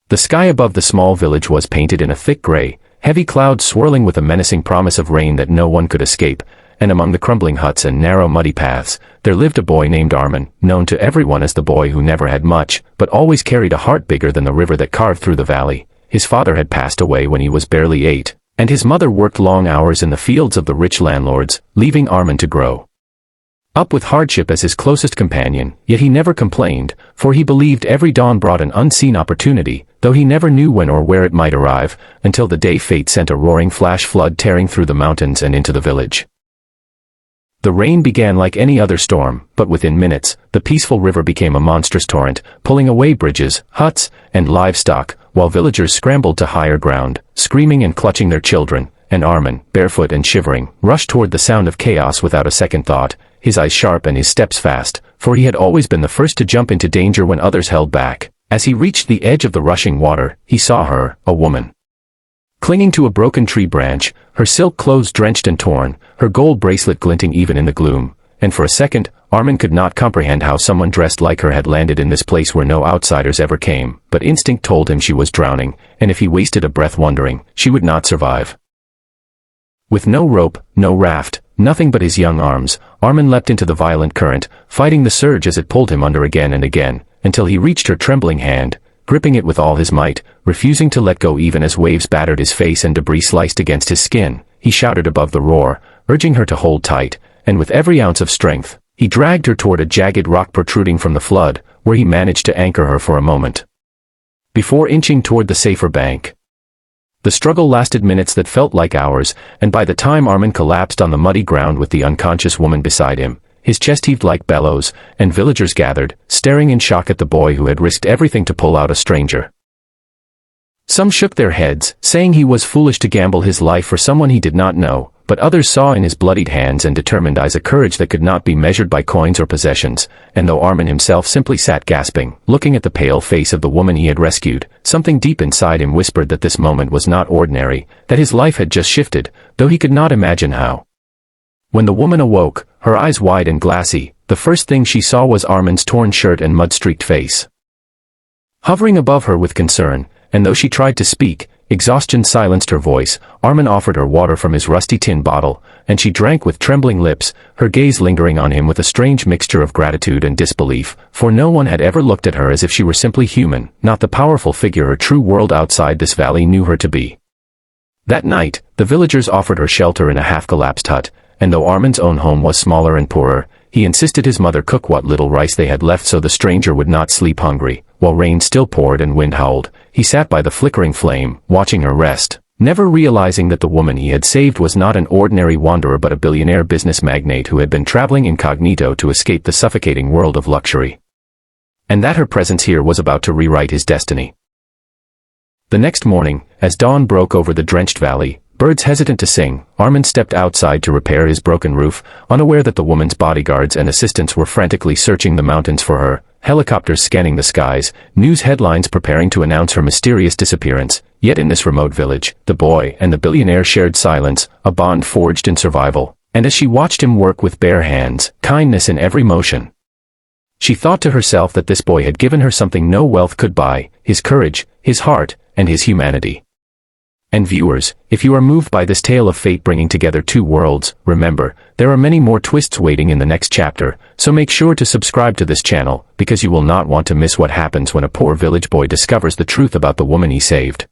The sky above the small village was painted in a thick gray, heavy cloud swirling with a menacing promise of rain that no one could escape, and among the crumbling huts and narrow muddy paths, there lived a boy named Armin, known to everyone as the boy who never had much, but always carried a heart bigger than the river that carved through the valley. His father had passed away when he was barely 8, and his mother worked long hours in the fields of the rich landlords, leaving Armin to grow up with hardship as his closest companion. Yet he never complained, for he believed every dawn brought an unseen opportunity, though he never knew when or where it might arrive, until the day fate sent a roaring flash flood tearing through the mountains and into the village. The rain began like any other storm, but within minutes, the peaceful river became a monstrous torrent, pulling away bridges, huts, and livestock, while villagers scrambled to higher ground, screaming and clutching their children, and Armin, barefoot and shivering, rushed toward the sound of chaos without a second thought, his eyes sharp and his steps fast, for he had always been the first to jump into danger when others held back. As he reached the edge of the rushing water, he saw her, a woman, clinging to a broken tree branch, her silk clothes drenched and torn, her gold bracelet glinting even in the gloom, and for a second, Armin could not comprehend how someone dressed like her had landed in this place where no outsiders ever came, but instinct told him she was drowning, and if he wasted a breath wondering, she would not survive. With no rope, no raft, nothing but his young arms, Armin leapt into the violent current, fighting the surge as it pulled him under again and again, until he reached her trembling hand, gripping it with all his might, refusing to let go even as waves battered his face and debris sliced against his skin. He shouted above the roar, urging her to hold tight, and with every ounce of strength, he dragged her toward a jagged rock protruding from the flood, where he managed to anchor her for a moment, before inching toward the safer bank. The struggle lasted minutes that felt like hours, and by the time Armin collapsed on the muddy ground with the unconscious woman beside him, his chest heaved like bellows, and villagers gathered, staring in shock at the boy who had risked everything to pull out a stranger. Some shook their heads, saying he was foolish to gamble his life for someone he did not know, but others saw in his bloodied hands and determined eyes a courage that could not be measured by coins or possessions, and though Armin himself simply sat gasping, looking at the pale face of the woman he had rescued, something deep inside him whispered that this moment was not ordinary, that his life had just shifted, though he could not imagine how. When the woman awoke, her eyes wide and glassy, the first thing she saw was Armin's torn shirt and mud-streaked face. Hovering above her with concern, and though she tried to speak, exhaustion silenced her voice. Armin offered her water from his rusty tin bottle, and she drank with trembling lips, her gaze lingering on him with a strange mixture of gratitude and disbelief, for no one had ever looked at her as if she were simply human, not the powerful figure her true world outside this valley knew her to be. That night, the villagers offered her shelter in a half-collapsed hut, and though Armin's own home was smaller and poorer, he insisted his mother cook what little rice they had left so the stranger would not sleep hungry. While rain still poured and wind howled, he sat by the flickering flame, watching her rest, never realizing that the woman he had saved was not an ordinary wanderer but a billionaire business magnate who had been traveling incognito to escape the suffocating world of luxury, and that her presence here was about to rewrite his destiny. The next morning, as dawn broke over the drenched valley, birds hesitant to sing, Armin stepped outside to repair his broken roof, unaware that the woman's bodyguards and assistants were frantically searching the mountains for her, helicopters scanning the skies, news headlines preparing to announce her mysterious disappearance. Yet in this remote village, the boy and the billionaire shared silence, a bond forged in survival, and as she watched him work with bare hands, kindness in every motion, she thought to herself that this boy had given her something no wealth could buy, his courage, his heart, and his humanity. And viewers, if you are moved by this tale of fate bringing together two worlds, remember, there are many more twists waiting in the next chapter, so make sure to subscribe to this channel, because you will not want to miss what happens when a poor village boy discovers the truth about the woman he saved.